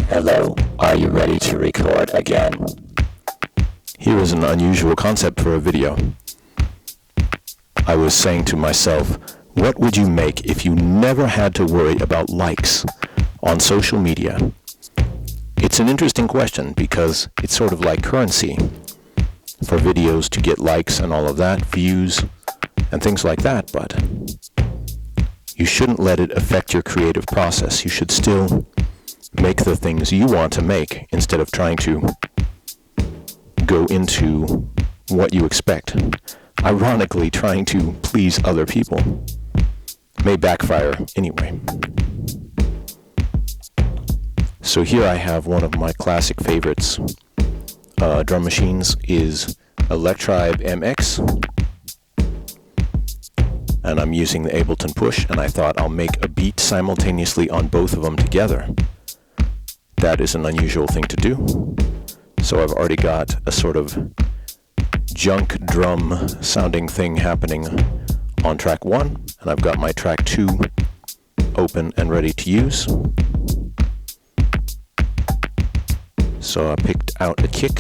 Hello, are you ready to record again? Here is an unusual concept for a video. I was saying to myself, what would you make if you never had to worry about likes on social media? It's an interesting question because it's sort of like currency for videos to get likes and all of that, views and things like that, but you shouldn't let it affect your creative process. You should still make the things you want to make instead of trying to go into what you expect. Ironically, trying to please other people may backfire anyway. So here I have one of my classic favorites. Drum machines is Electribe EMX, and I'm using the Ableton Push, and I thought I'll make a beat simultaneously on both of them together. That is an unusual thing to do. So I've already got a sort of junk drum sounding thing happening on track 1, and I've got my track 2 open and ready to use. So I picked out a kick.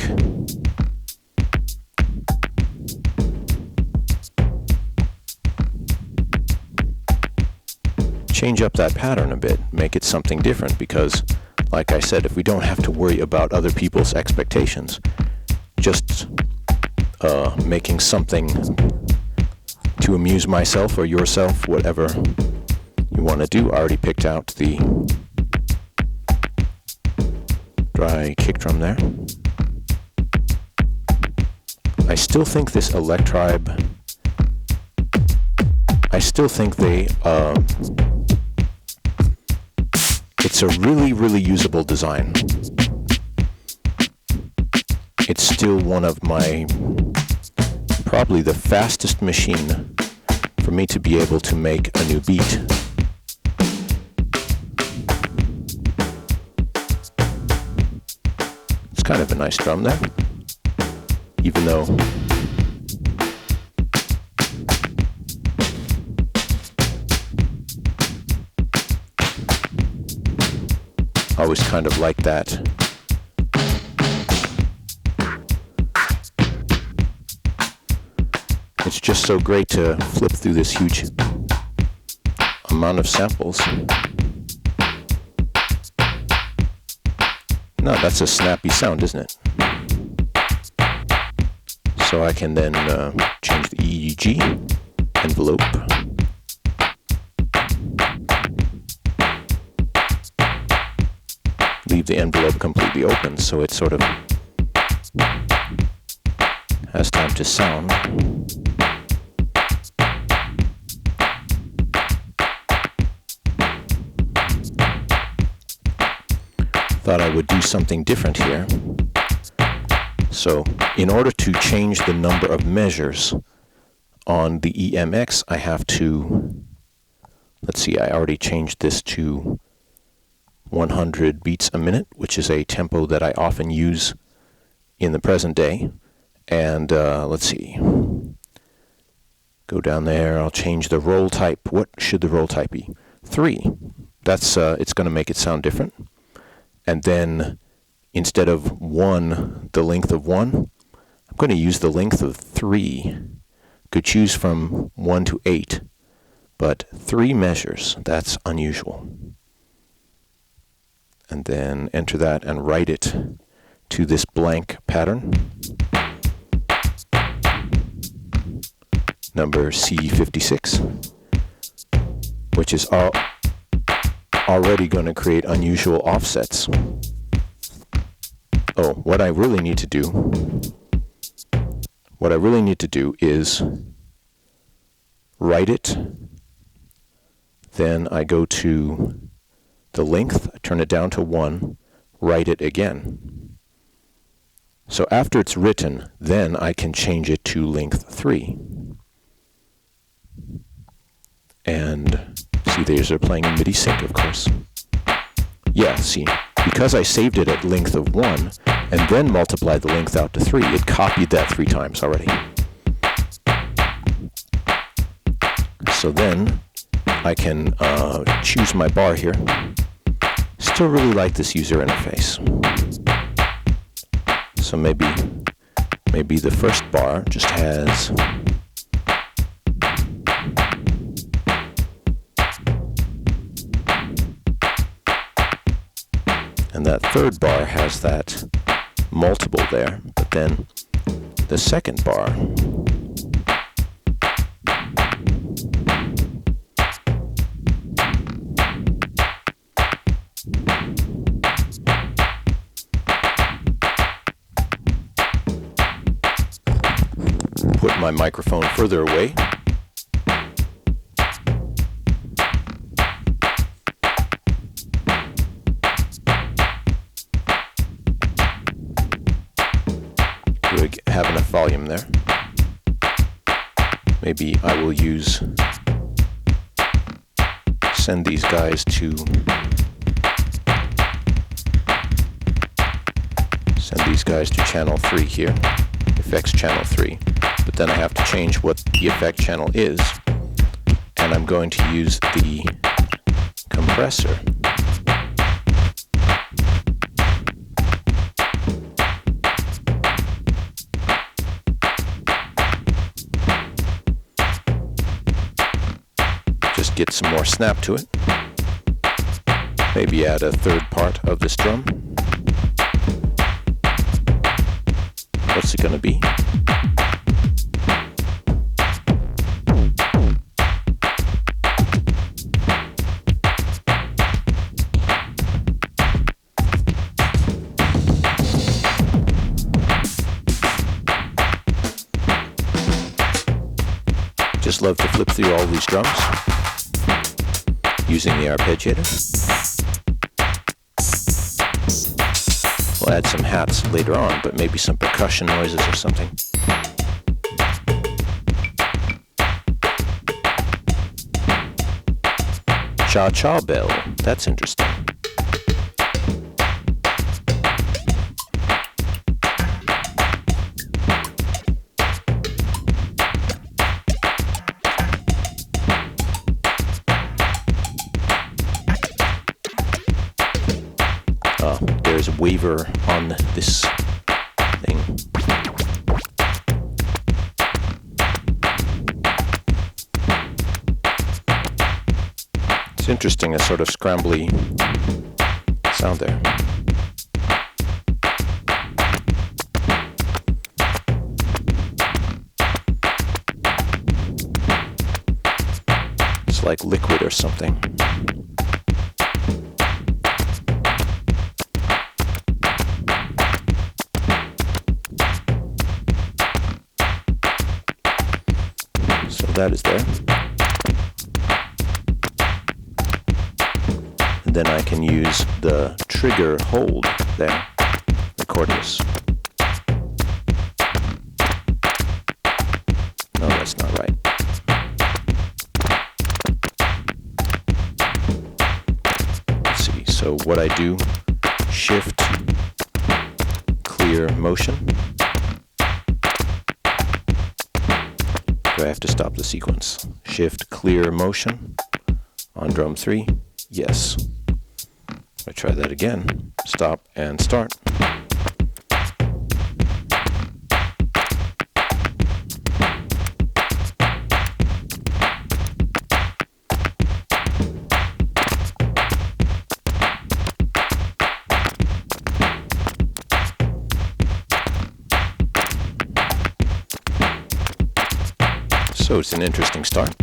Change up that pattern a bit, make it something different, because like I said, if we don't have to worry about other people's expectations, just making something to amuse myself or yourself, whatever you want to do. I already picked out the dry kick drum there. I still think this Electribe, it's a really, really usable design. It's still one of my, probably the fastest machine for me to be able to make a new beat. It's kind of a nice drum there, even though I always kind of like that. It's just so great to flip through this huge amount of samples. No, that's a snappy sound, isn't it? So I can then change the EEG envelope. Leave the envelope completely open so it sort of has time to sound. Thought I would do something different here. So in order to change the number of measures on the EMX, I have to, let's see, I already changed this to 100 beats a minute, which is a tempo that I often use in the present day. And let's see, go down there, I'll change the roll type. What should the roll type be? 3. That's it's going to make it sound different. And then instead of 1, the length of 1, I'm going to use the length of 3. Could choose from 1 to 8, but 3 measures, that's unusual. And then enter that and write it to this blank pattern, number C56, which is already going to create unusual offsets. Oh, what I really need to do is write it, then I go to the length, turn it down to 1, write it again. So after it's written, then I can change it to length 3. And see, these are playing in MIDI sync, of course. Yeah, see, because I saved it at length of 1 and then multiplied the length out to 3, it copied that 3 times already. So then I can choose my bar here. still really like this user interface. So maybe the first bar just has and that third bar has that multiple there, but then the second bar put my microphone further away. Do I have enough volume there? Maybe I will send these guys to channel 3 here, effects channel 3. But then I have to change what the effect channel is, and I'm going to use the compressor just get some more snap to it. Maybe add a third part of this drum. What's it going to be? Just love to flip through all these drums using the arpeggiator. We'll add some hats later on, but maybe some percussion noises or something. Cha-cha bell, that's interesting. There's a waver on this thing. It's interesting, a sort of scrambly sound there. It's like liquid or something. That is there. And then I can use the trigger hold there, record this. No, that's not right. Let's see, so what I do, shift, clear motion. Do I have to stop the sequence? Shift, clear motion on drum 3. Yes. I try that again. Stop and start. So it's an interesting start.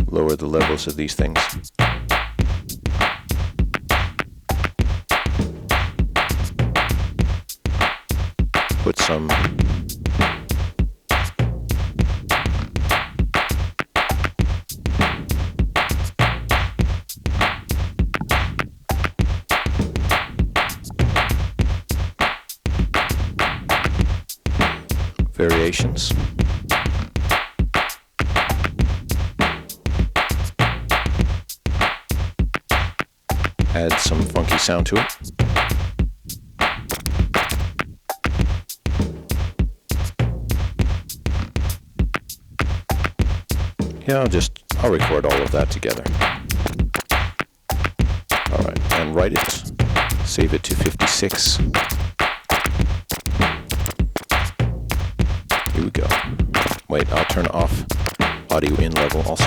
Lower the levels of these things. Put some variations. Add some funky sound to it. Yeah, I'll record all of that together. All right, and write it. Save it to 56. Here we go. Wait, I'll turn off audio in level also.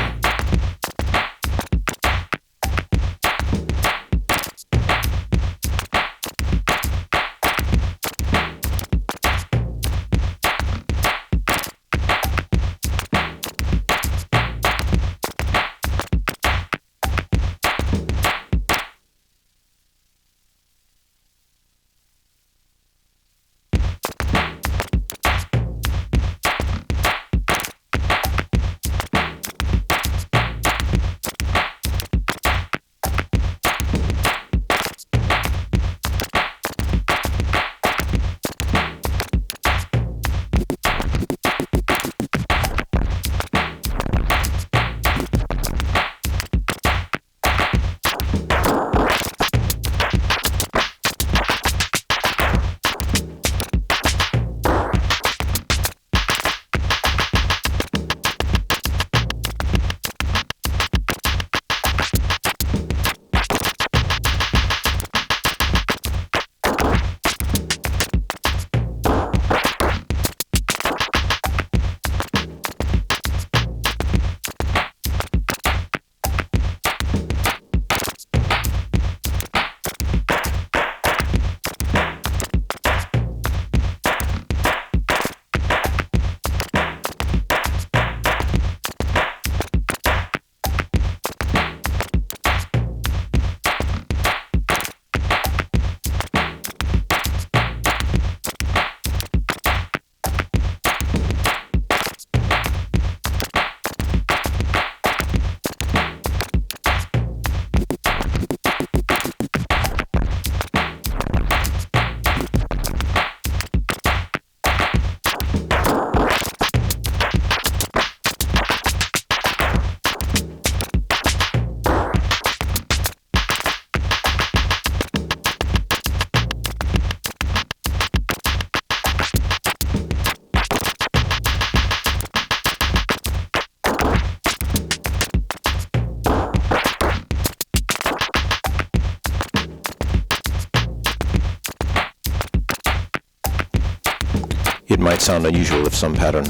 It might sound unusual if some part of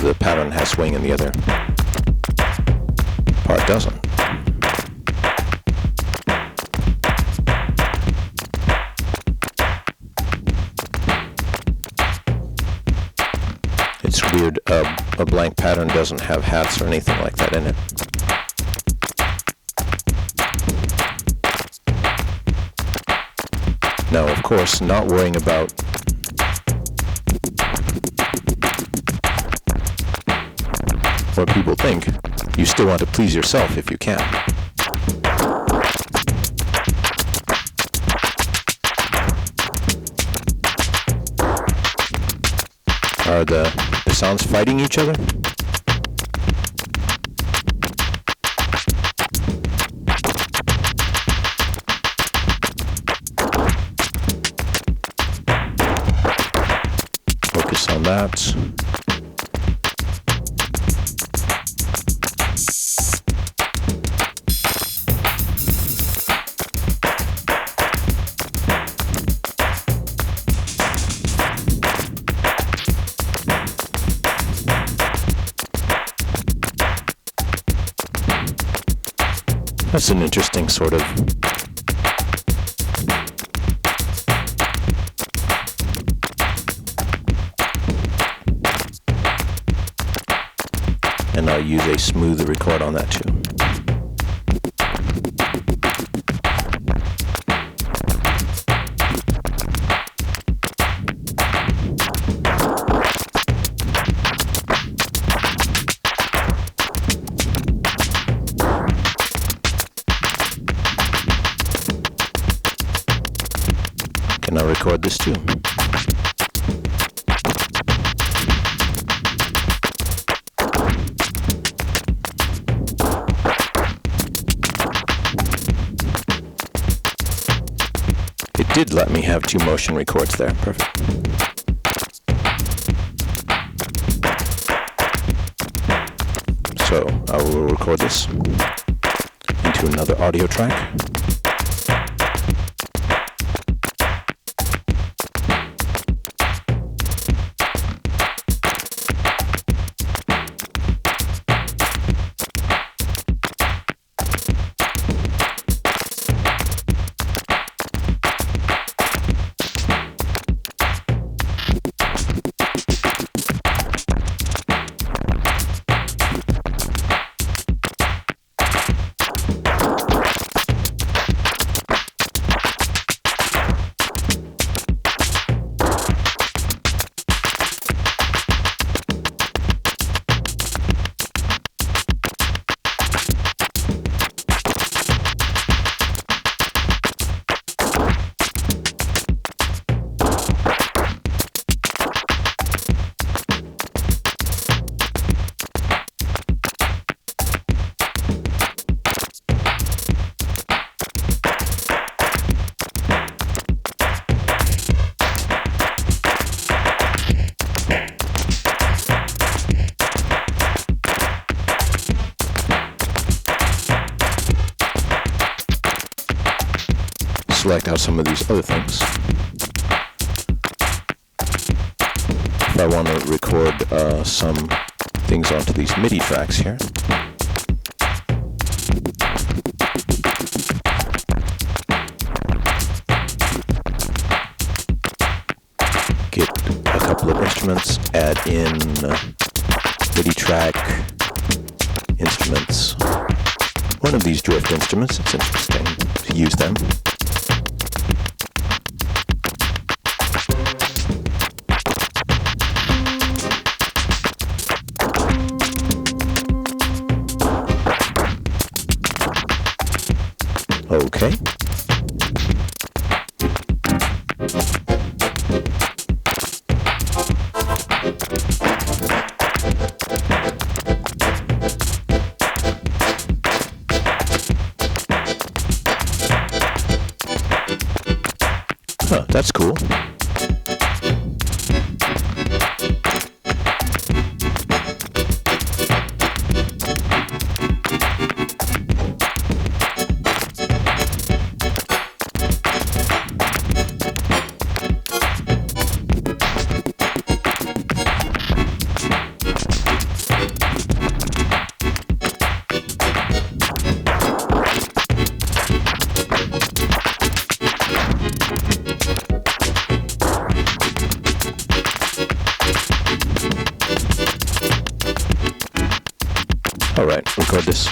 the pattern has swing and the other part doesn't. It's weird, a blank pattern doesn't have hats or anything like that in it. Now, of course, not worrying about what people think, you still want to please yourself if you can. Are the sounds fighting each other? Focus on that. That's an interesting sort of and I'll use a smoother record on that too. Can I record this too? It did let me have two motion records there. Perfect. So So I will record this into another audio track. Select out some of these other things. If I want to record some things onto these MIDI tracks here, get a couple of instruments, add in MIDI track instruments. One of these drift instruments, it's interesting to use them. Okay. Huh, that's cool. All right, record this.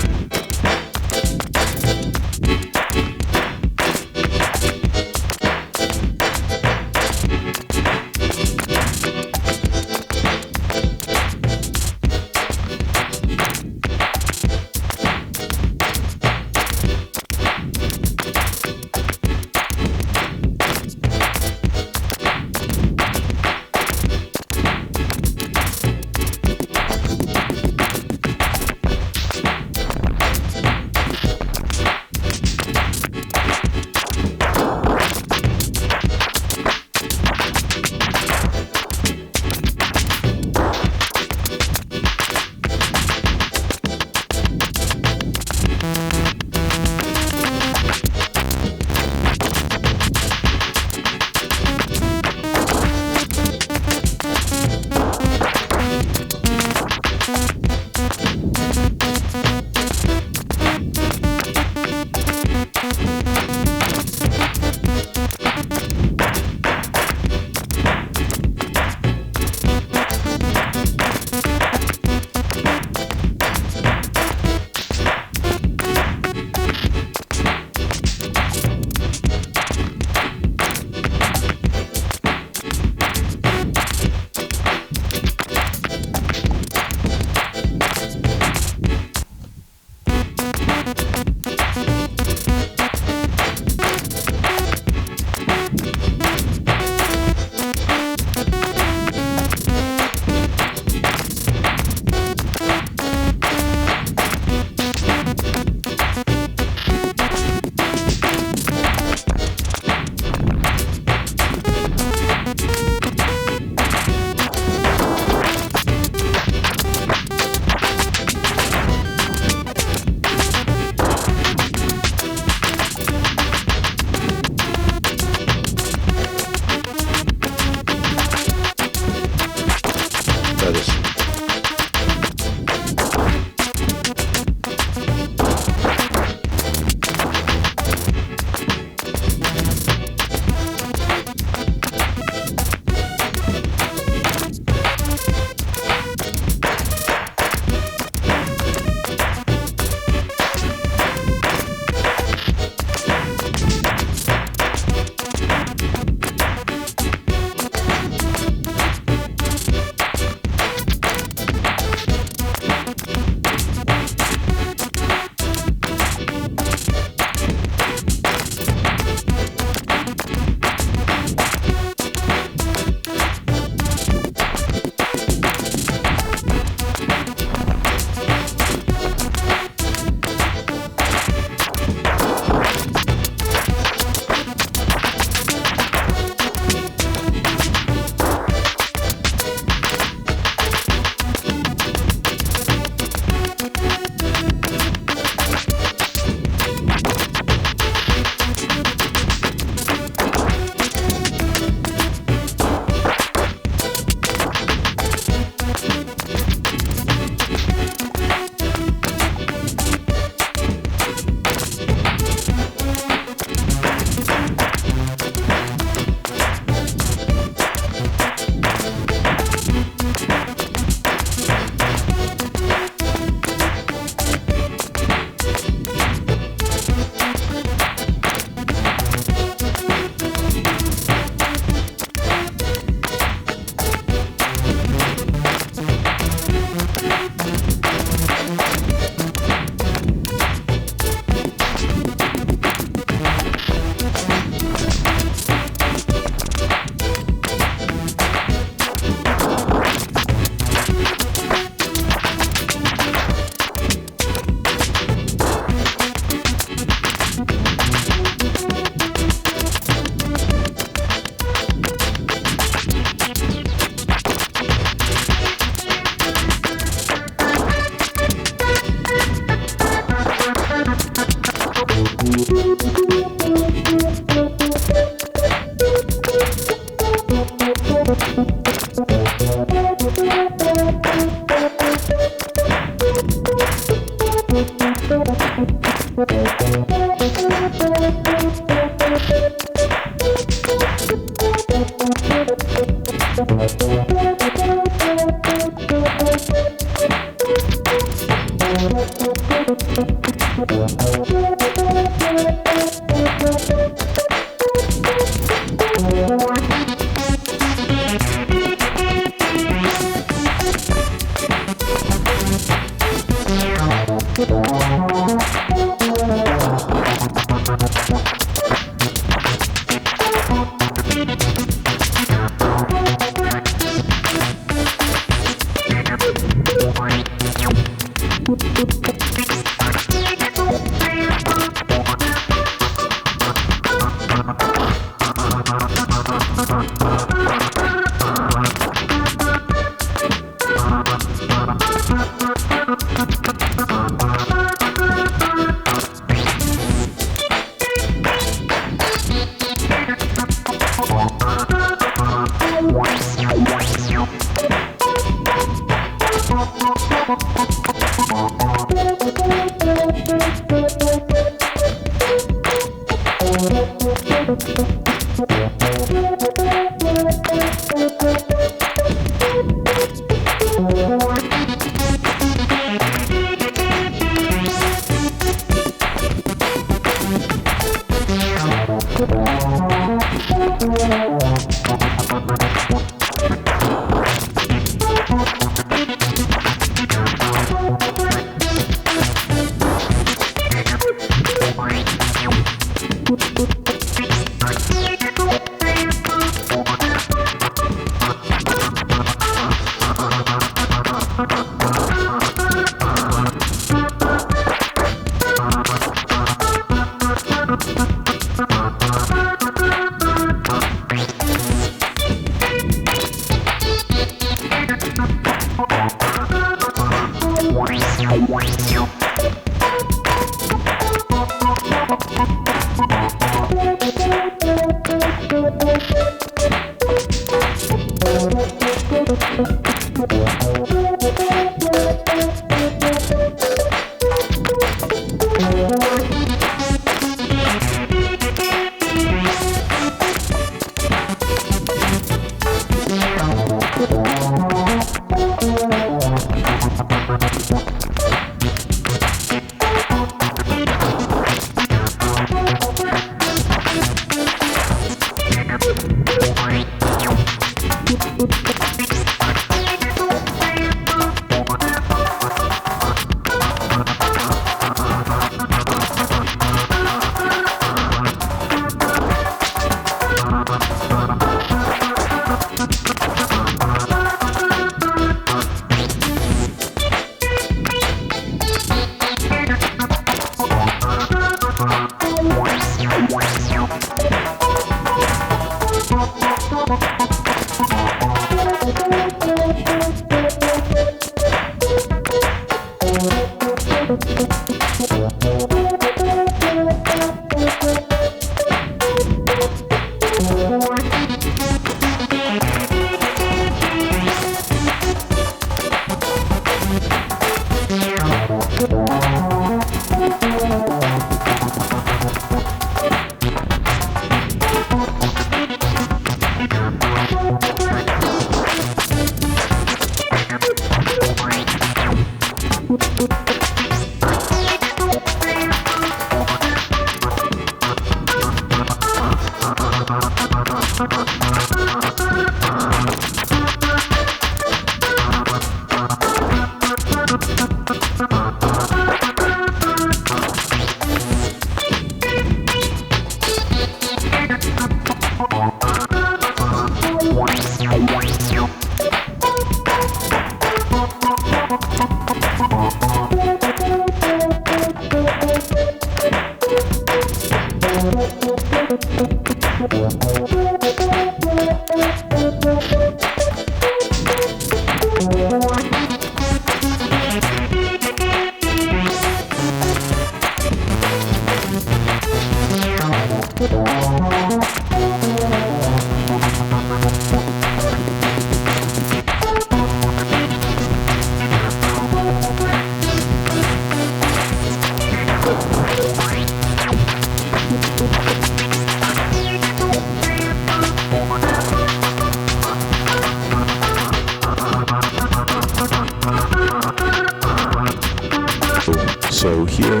So here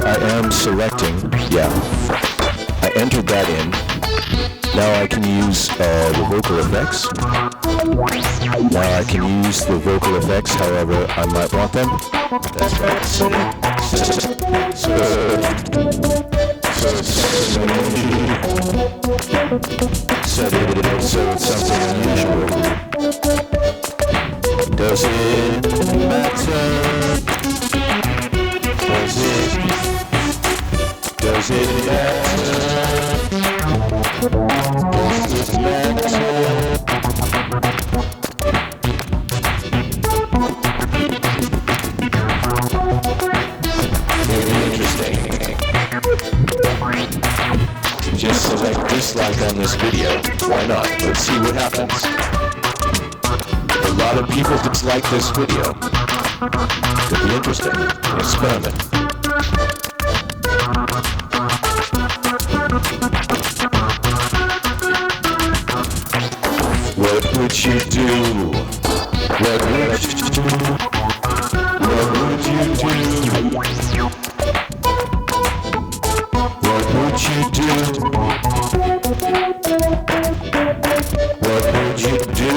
I am selecting, yeah, I entered that in. Now I can use the vocal effects. Now I can use the vocal effects however I might want them. That's right. Set it so it's something unusual. Does it matter? Does it matter? Does it matter? Just select dislike on this video. Why not? Let's see what happens. A lot of people dislike this video. Could be interesting. Experiment. What would you do? What would you do? What would you do? What would you do? What would you do?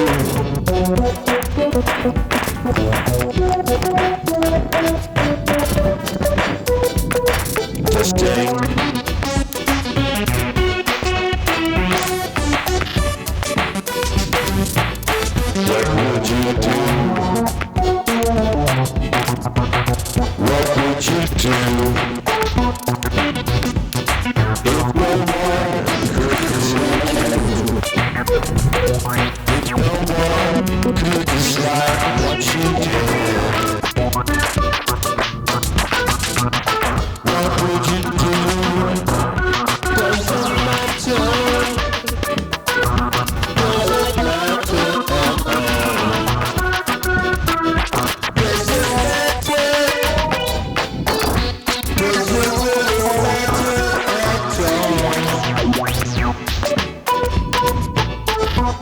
Testing. What would you do? What would you do? If no one could dislike what you did, what would you do? Doesn't matter. Doesn't matter at all. Doesn't matter. Doesn't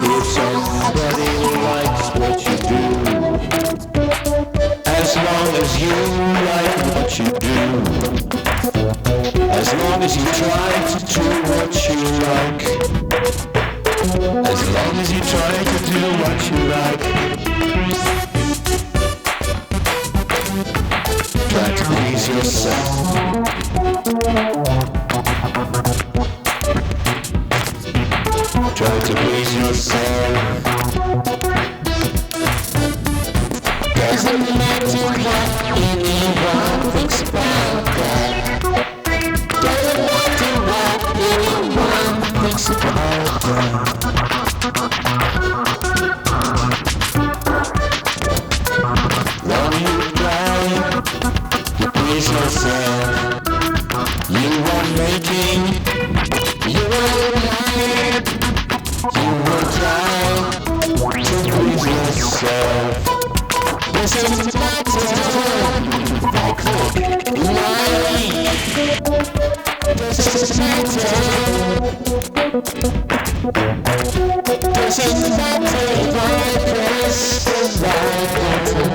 if somebody likes what you do, as long as you like what you do, as long as you try to do what you like, as long as you try to do what you like, try to please yourself. Try to please yourself. Doesn't matter what anyone thinks about that. Doesn't matter what anyone thinks about that. When you try to please yourself, you are making your own life. You will try to please yourself. Doesn't matter like why. Doesn't matter. Doesn't matter if I press the right button.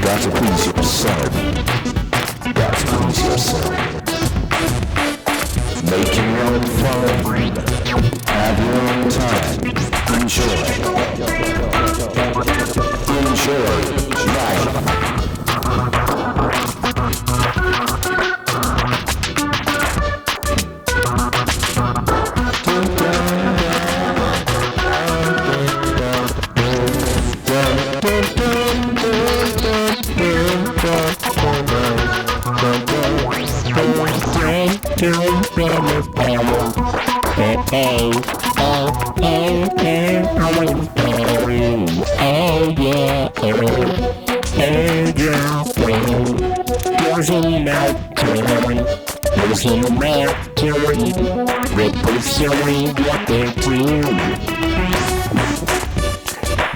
Got to please yourself. Got to please yourself. Make your own fun. Have your own time. Enjoy. Enjoy life.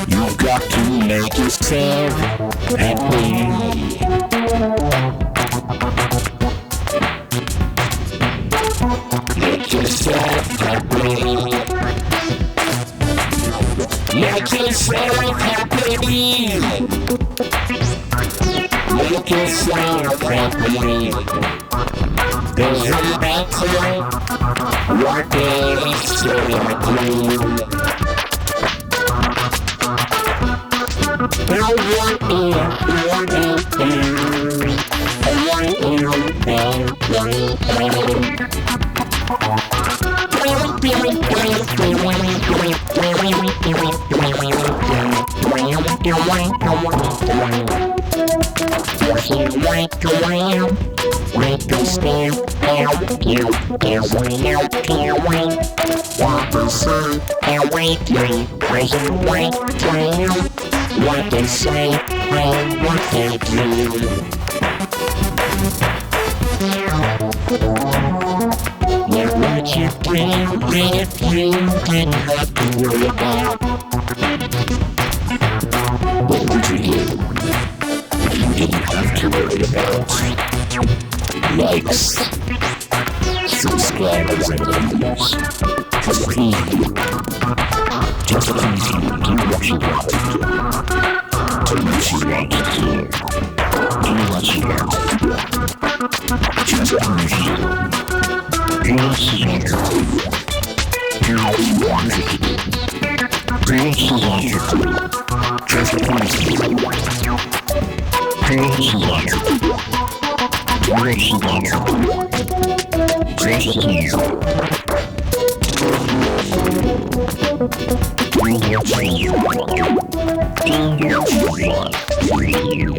You've got to make yourself happy. yourself happy. Make yourself happy. Make yourself happy. Doesn't matter what is directly. What they say and what they do. Now what you do if you didn't have to worry about? What would you do if you didn't have to worry about likes, subscribers, and views? Just please you. Just please you. Do what you want to do. Do what you want to do. Do what you want to do. Just please you. Do what you want to do. Do what you want to do. Do what you want to do. Just please you. Do what you want to do. Do what you want to do. Just please you.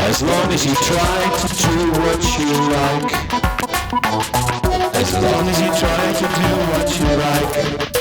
As long as you try to do what you like. As long as you try to do what you like.